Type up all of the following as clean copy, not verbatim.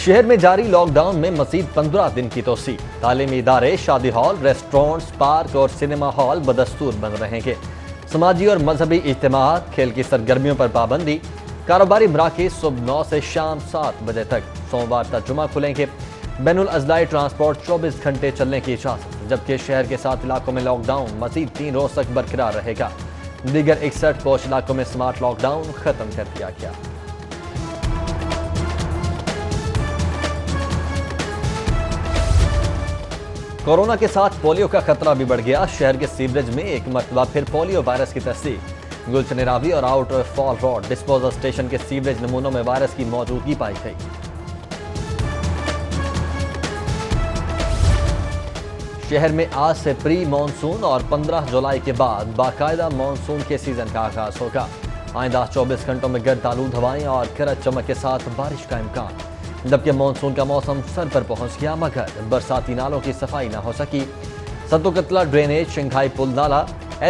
شہر میں جاری لاک ڈاؤن میں مزید 15 دن کی توسیع۔ تعلیمی ادارے، شادی ہال، ریسٹورنٹس، پارک اور سنیما ہال بدستور بند رہیں گے۔ سماجی اور مذہبی اجتماعات، کھیل کی سرگرمیوں پر پابندی۔ کاروباری مراکز صبح 9 سے شام 7 بجے تک، سوموار تا جمعہ کھلیں گے۔ بین الاضلاعی ٹرانسپورٹ 24 گھنٹے چلنے کی اجازت، جبکہ شہر کے 7 علاقوں میں لاک ڈاؤن مزید 3 روز تک برقرار رہے گا۔ دیگر 61 پوش علاقوں میں سمارٹ لاک ڈاؤن ختم کر دیا گیا۔ کورونا کے ساتھ پولیو کا خطرہ بھی بڑھ گیا۔ شہر کے سیوریج میں ایک مرتبہ پھر پولیو وائرس کی تصدیق۔ گلشن راوی اور آؤٹر فال روڈ ڈسپوزل اسٹیشن کے سیوریج نمونوں میں وائرس کی موجودگی پائی گئی۔ شہر میں آج سے پری مانسون اور 15 جولائی کے بعد باقاعدہ مانسون کے سیزن کا آغاز ہوگا۔ آئندہ 24 گھنٹوں میں گرد آلود ہوائیں اور گرج چمک کے ساتھ بارش کا امکان۔ جبکہ مانسون کا موسم سر پر پہنچ گیا، مگر برساتی نالوں کی صفائی نہ ہو سکی۔ ستو کتلا ڈرینیج، شنگھائی پل نالہ،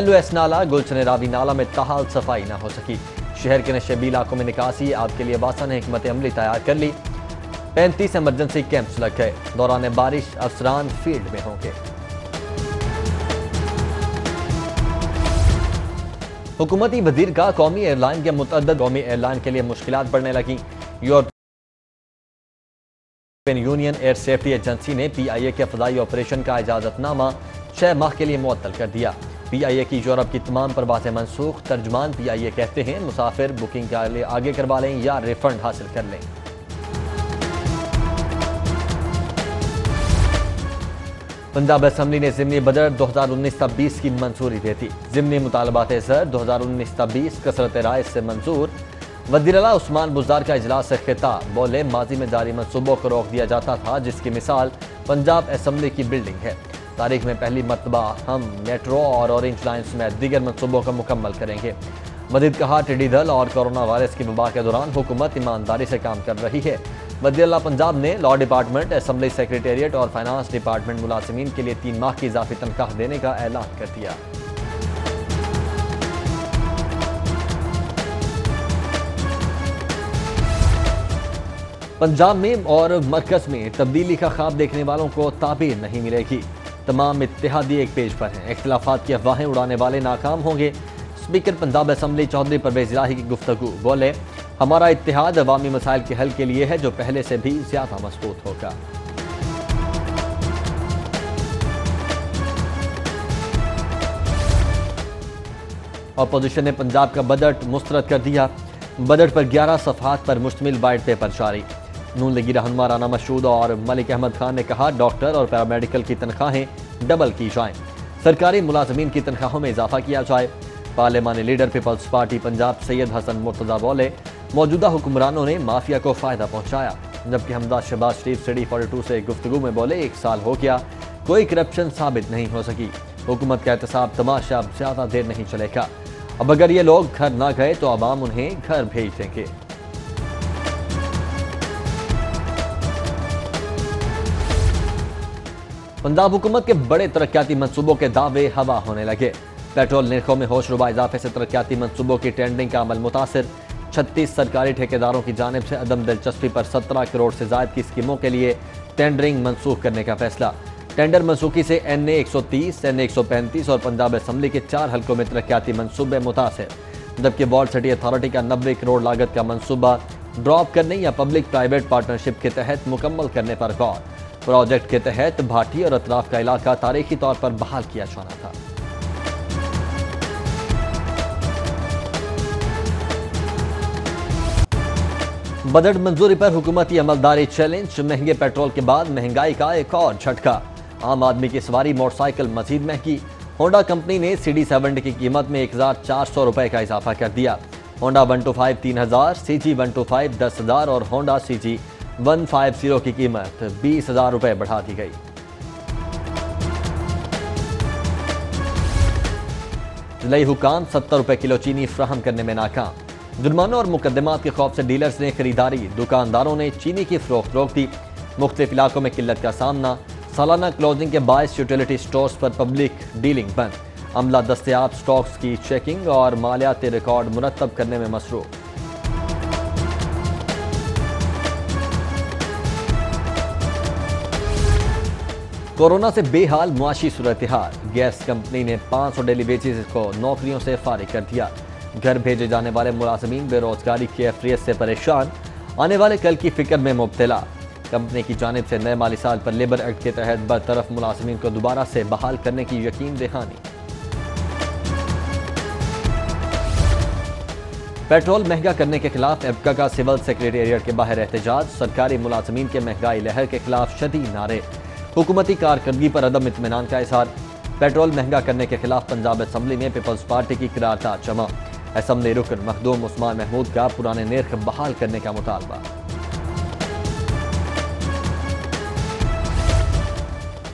LOS نالہ، گلشن راوی نالہ میں تاحال صفائی نہ ہو سکی۔ شہر کے نشیبی علاقوں میں نکاسی آپ کے لیے واسع نے حکمت عملی تیار کر لی۔ 35 ایمرجنسی کیمپس لگ گئے۔ دوران بارش افسران فیلڈ میں ہوں گے۔ حکومتی وزیر کا قومی ایئر لائن کے متعدد قومی ایئر لائن کے لیے مشکلات بڑھنے لگیں۔ European Union Air Safety Agency نے PIA کے فضائی آپریشن کا اجازت نامہ 6 ماہ کے لیے معطل کر دیا۔ PIA کی یورپ کی تمام پروازیں منسوخ۔ ترجمان PIA کہتے ہیں مسافر بکنگ کے لیے آگے کروا لیں یا ریفنڈ حاصل کر لیں۔ پنجاب اسمبلی نے ضمنی بجٹ 2019-20 کی منظوری دے دی۔ ضمنی مطالبات زر 2019-20 کثرت رائے سے منظور۔ وزیر اعلیٰ عثمان بزدار کا اجلاس سے خطاب، بولے ماضی میں جاری منصوبوں کو روک دیا جاتا تھا، جس کی مثال پنجاب اسمبلی کی بلڈنگ ہے۔ تاریخ میں پہلی مرتبہ ہم میٹرو اور اورنج لائن سمیت دیگر منصوبوں کو مکمل کریں گے۔ مزید کہا ٹڈی دل اور کورونا وائرس کی وبا کے دوران حکومت ایمانداری سے کام کر رہی ہے۔ وزیر اعلیٰ پنجاب نے لاء ڈپارٹمنٹ، اسمبلی سیکریٹریٹ اور فائنانس ڈپارٹمنٹ ملازمین کے لیے 3 ماہ کی اضافی تنخواہ دینے کا اعلان کر دیا۔ پنجاب میں اور مرکز میں تبدیلی کا خواب دیکھنے والوں کو تعبیر نہیں ملے گی۔ تمام اتحادی ایک پیج پر ہیں۔ اختلافات کی افواہیں اڑانے والے ناکام ہوں گے۔ اسپیکر پنجاب اسمبلی چودھری پرویز الہی کی گفتگو، بولے ہمارا اتحاد عوامی مسائل کے حل کے لیے ہے، جو پہلے سے بھی زیادہ مضبوط ہوگا۔ اپوزیشن نے پنجاب کا بجٹ مسترد کر دیا۔ بجٹ پر 11 صفحات پر مشتمل وائٹ پیپر جاری۔ نون لیگی رہنما رانا مشہود اور ملک احمد خان نے کہا ڈاکٹر اور پیرامیڈیکل کی تنخواہیں ڈبل کی جائیں، سرکاری ملازمین کی تنخواہوں میں اضافہ کیا جائے۔ پارلیمانی لیڈر پیپلز پارٹی پنجاب سید حسن مرتضیٰ بولے موجودہ حکمرانوں نے مافیا کو فائدہ پہنچایا، جبکہ حمزہ شہباز شریف سٹی 42 سے گفتگو میں بولے 1 سال ہو گیا، کوئی کرپشن ثابت نہیں ہو سکی، حکومت کا احتساب تماشا اب زیادہ دیر نہیں چلے گا، اب اگر یہ لوگ گھر نہ گئے تو عوام انہیں گھر بھیج دیں گے۔ پنجاب حکومت کے بڑے ترقیاتی منصوبوں کے دعوے ہوا ہونے لگے۔ پیٹرول نرخوں میں ہوش ربا اضافے سے ترقیاتی منصوبوں کی ٹینڈرنگ کا عمل متاثر۔ 36 سرکاری ٹھیکیداروں کی جانب سے عدم دلچسپی پر 17 کروڑ سے زائد کی اسکیموں کے لیے ٹینڈرنگ منسوخ کرنے کا فیصلہ۔ ٹینڈر منسوخی سے NA 130، NA 135 اور پنجاب اسمبلی کے 4 حلقوں میں ترقیاتی منصوبے متاثر، جبکہ وال سٹی اتھارٹی کا 90 کروڑ لاگت کا منصوبہ ڈراپ کرنے یا پبلک پرائیویٹ پارٹنرشپ کے تحت مکمل کرنے پر غور۔ پروجیکٹ کے تحت بھاٹی اور اطراف کا علاقہ تاریخی طور پر بحال کیا جانا تھا۔ بجٹ منظوری پر حکومتی عملداری چیلنج، مہنگے پیٹرول کے بعد مہنگائی کا ایک اور جھٹکا، عام آدمی کی سواری موٹر سائیکل مزید مہنگی۔ ہونڈا کمپنی نے CD70 کی قیمت میں 1400 روپے کا اضافہ کر دیا۔ ہونڈا 125 3000، CG 125 10,000 اور ہونڈا CG 150 کی قیمت 20,000 روپے بڑھا دی گئی۔ ضلعی حکام 70 روپے کلو چینی فراہم کرنے میں ناکام۔ جرمانوں اور مقدمات کے خوف سے ڈیلرز نے خریداری، دکانداروں نے چینی کی فروخت روک دی۔ مختلف علاقوں میں قلت کا سامنا، سالانہ کلوزنگ کے باعث یوٹیلیٹی سٹورز پر پبلک ڈیلنگ بند، عملہ دستیاب سٹاکس کی چیکنگ اور مالیاتی ریکارڈ مرتب کرنے میں مصروف۔ کورونا سے بے حال معاشی صورتحال، گیس کمپنی نے 500 ڈیلی ویجز کو نوکریوں سے فارغ کر دیا۔ گھر بھیجے جانے والے ملازمین بے روزگاری کی کیفیت سے پریشان، آنے والے کل کی فکر میں مبتلا۔ کمپنی کی جانب سے نئے مالی سال پر لیبر ایکٹ کے تحت برطرف ملازمین کو دوبارہ سے بحال کرنے کی یقین دہانی۔ پیٹرول مہنگا کرنے کے خلاف ابکا کا سول سیکریٹریٹ کے باہر احتجاج، سرکاری ملازمین کے مہنگائی لہر کے خلاف شدید نعرے، حکومتی کارکردگی پر عدم اطمینان کا اظہار۔ پیٹرول مہنگا کرنے کے خلاف پنجاب اسمبلی میں پیپلز پارٹی کی قرارداد جمع، اسمبلی رکن مخدوم عثمان محمود کا پرانے نرخ بحال کرنے کا مطالبہ۔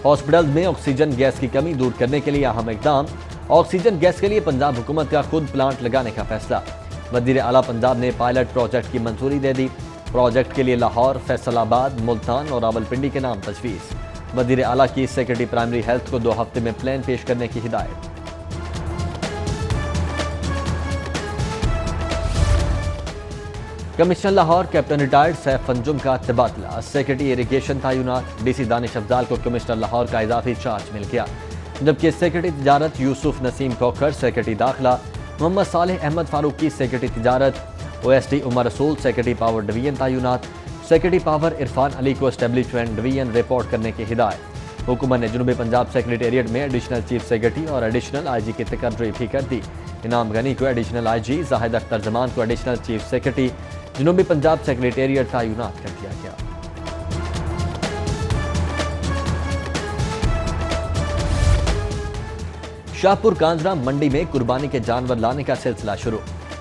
ہاسپٹلز میں آکسیجن گیس کی کمی دور کرنے کے لیے اہم اقدام، آکسیجن گیس کے لیے پنجاب حکومت کا خود پلانٹ لگانے کا فیصلہ۔ وزیر اعلیٰ پنجاب نے پائلٹ پروجیکٹ کی منظوری دے دی، پروجیکٹ کے لیے لاہور، فیصل آباد، ملتان اور راولپنڈی کے نام تجویز۔ وزیر اعلیٰ کی سیکرٹری پرائمری ہیلتھ کو 2 ہفتے میں پلان پیش کرنے کی ہدایت۔ Commissioner Lahore captain retired Saif Anjum کا تبادلہ، سیکرٹری ایریگیشن تعینات، ڈی سی دانش افضال کو کمشنر لاہور کا اضافی چارج مل گیا، جبکہ سیکرٹری تجارت یوسف نسیم کھوکھر، سیکرٹری داخلہ محمد صالح احمد فاروقی، سیکرٹری تجارت او ایس ڈی عمر رسول، سیکرٹری پاور ڈویژن تعینات، سیکرٹری پاور عرفان علی کو اسٹیبلشمنٹ ڈویژن رپورٹ کرنے کی ہدایت۔ حکومت نے جنوبی پنجاب سیکریٹریٹ میں ایڈیشنل چیف سیکرٹری اور ایڈیشنل آئی جی کی تقرری بھی کر دی، انعام غنی کو ایڈیشنل آئی جی، زاہد اختر زمان کو ایڈیشنل چیف سیکرٹری جنوبی پنجاب سیکریٹریٹ تعینات کر دیا گیا۔ شاہپور کانجرا منڈی میں قربانی کے جانور لانے کا سلسلہ شروع،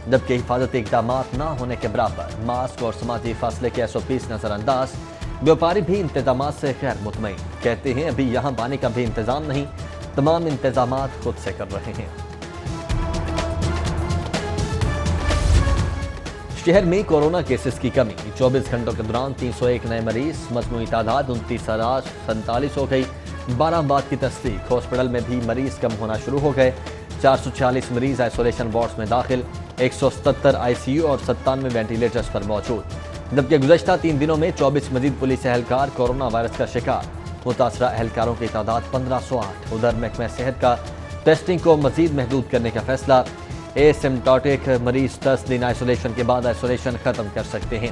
جبکہ حفاظتی اقدامات نہ ہونے کے برابر، ماسک اور سماجی فاصلے کے SOPs نظر انداز، بیوپاری بھی انتظامات سے غیر مطمئن، کہتے ہیں ابھی یہاں پانی کا بھی انتظام نہیں، تمام انتظامات خود سے کر رہے ہیں۔ شہر میں کورونا کیسز کی کمی، 24 گھنٹوں کے دوران 301 نئے مریض، مجموعی تعداد 29,47 ہو گئی، 12 اموات کی تصدیق، ہاسپٹل میں بھی مریض کم ہونا شروع ہو گئے، 446 مریض آئسولیشن وارڈز میں داخل، 177 ICU اور 97 وینٹیلیٹرز پر موجود، جبکہ گزشتہ 3 دنوں میں 24 مزید پولیس اہلکار کورونا وائرس کا شکار، متاثرہ اہلکاروں کی تعداد 1508۔ ادھر محکمہ صحت کا ٹیسٹنگ کو مزید محدود کرنے کا فیصلہ، ایسمپٹومٹک مریض 10 دن آئسولیشن کے بعد آئسولیشن ختم کر سکتے ہیں،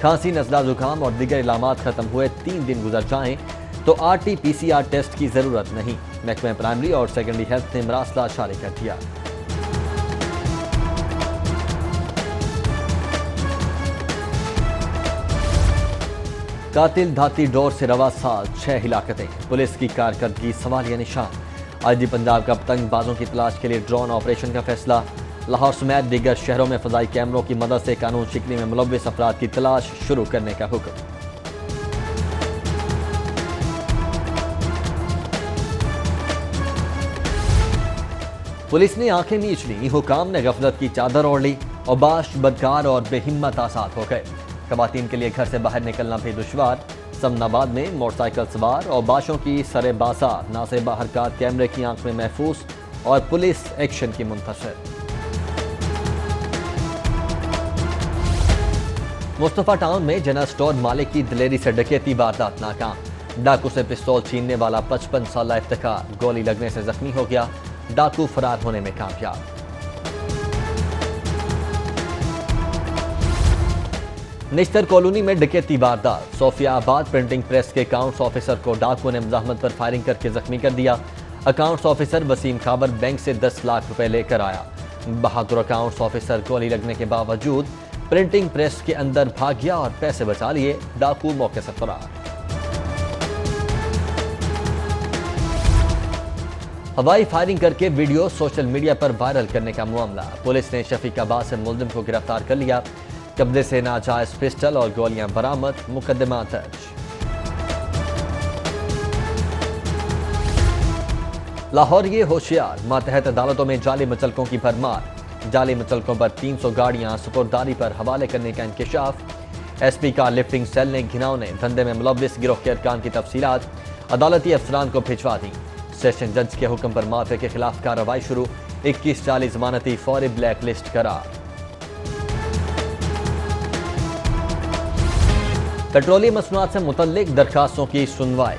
کھانسی، نزلہ، زکام اور دیگر علامات ختم ہوئے 3 دن گزر جائیں تو RT-PCR ٹیسٹ کی ضرورت نہیں، محکمہ پرائمری اور سیکنڈری ہیلتھ نے مراسلہ جاری کر دیا۔ قاتل دھاتی ڈور سے روا سال، 6 ہلاکتیں، پولیس کی کارکردگی سوالیہ نشان، IG پنجاب کا پتنگ بازوں کی تلاش کے لیے ڈرون آپریشن کا فیصلہ، لاہور سمیت دیگر شہروں میں فضائی کیمروں کی مدد سے قانون شکنی میں ملوث افراد کی تلاش شروع کرنے کا حکم۔ پولیس نے آنکھیں میچ لی، حکام نے غفلت کی چادر اوڑھ لی، اوباش، بدکار اور بے ہمت آزاد ہو گئے، خواتین کے لیے گھر سے باہر نکلنا بھی دشوار، سمن آباد میں موٹر سائیکل سوار اوباشوں کی سرے بازار، ناصبہ حرکات کیمرے کی آنکھ میں محفوظ اور پولیس ایکشن کی منتظر۔ مصطفیٰ ٹاؤن میں جنرل سٹور مالک کی دلیری سے ڈکیتی واردات ناکام، ڈاکو سے پستول چھیننے والا 55 سالہ افتخار گولی لگنے سے زخمی ہو گیا، ڈاکو فرار ہونے میں کامیاب۔ نشتر کالونی میں ڈکیتی واردات، صوفیہ آباد پرنٹنگ پریس کے اکاؤنٹس آفیسر کو ڈاکو نے مزاحمت پر فائرنگ کر کے زخمی کر دیا، اکاؤنٹس آفیسر وسیم خابر بینک سے 10 لاکھ روپے لے کر آیا، بہادر اکاؤنٹس آفیسر گولی لگنے کے باوجود پرنٹنگ پریس کے اندر بھاگ گیا اور پیسے بچا لیے، ڈاکو موقع سے فرار۔ ہوائی فائرنگ کر کے ویڈیو سوشل میڈیا پر وائرل کرنے کا معاملہ، پولیس نے شفیق آباد سے ملزم کو گرفتار کر لیا، قبضے سے ناجائز پسٹل اور گولیاں برآمد، مقدمہ درج۔ لاہور یہ ہوشیار، ماتحت عدالتوں میں جعلی مچلکوں کی بھرمار، جعلی مچلکوں پر 300 گاڑیاں سپرداری پر حوالے کرنے کا انکشاف، ایس پی کا لفٹنگ سیل نے گھناؤنے دھندے میں ملوث گروہ کے ارکان کی تفصیلات عدالتی افسران کو بھجوا دیں، سیشن جج کے حکم پر مافیا کے خلاف کارروائی شروع، 21 جعلی ضمانتی فوری بلیک لسٹ قرار۔ پیٹرولیم مصنوعات سے متعلق درخواستوں کی سنوائی،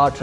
8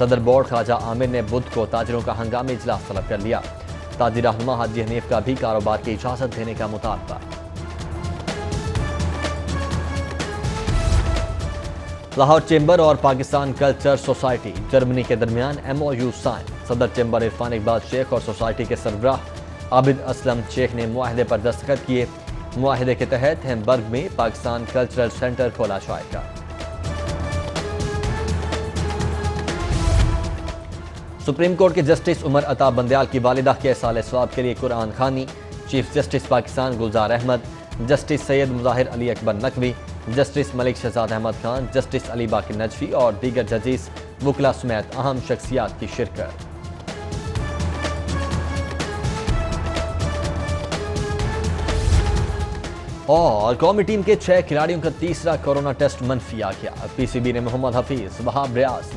صدر بورڈ خواجہ عامر نے بدھ کو تاجروں کا ہنگامی اجلاس طلب کر لیا۔ تاجر رہنما حاجی حنیف کا بھی کاروبار کی اجازت دینے کا مطالبہ۔ لاہور چیمبر اور پاکستان کلچر سوسائٹی جرمنی کے درمیان MOU سائن۔ صدر چیمبر عرفان اقبال شیخ اور سوسائٹی کے سربراہ عابد اسلم شیخ نے معاہدے پر دستخط کیے۔ معاہدے کے تحت ہیمبرگ میں پاکستان کلچرل سینٹر کھولا جائے گا۔ سپریم کورٹ کے جسٹس عمر عطا بندیال کی والدہ کے اصالِ ثواب کے لیے قرآن خوانی۔ Chief justice Pakistan Gulzar Ahmed, justice سید مظاہر علی اکبر نقوی، جسٹس ملک شہزاد احمد خان، جسٹس علی باقر نجفی اور دیگر ججز وکلاء سمیت اہم شخصیات کی شرکت۔ اور قومی ٹیم کے 6 کھلاڑیوں کا تیسرا کورونا ٹیسٹ منفی آ گیا۔ PCB نے محمد حفیظ، وہاب ریاض،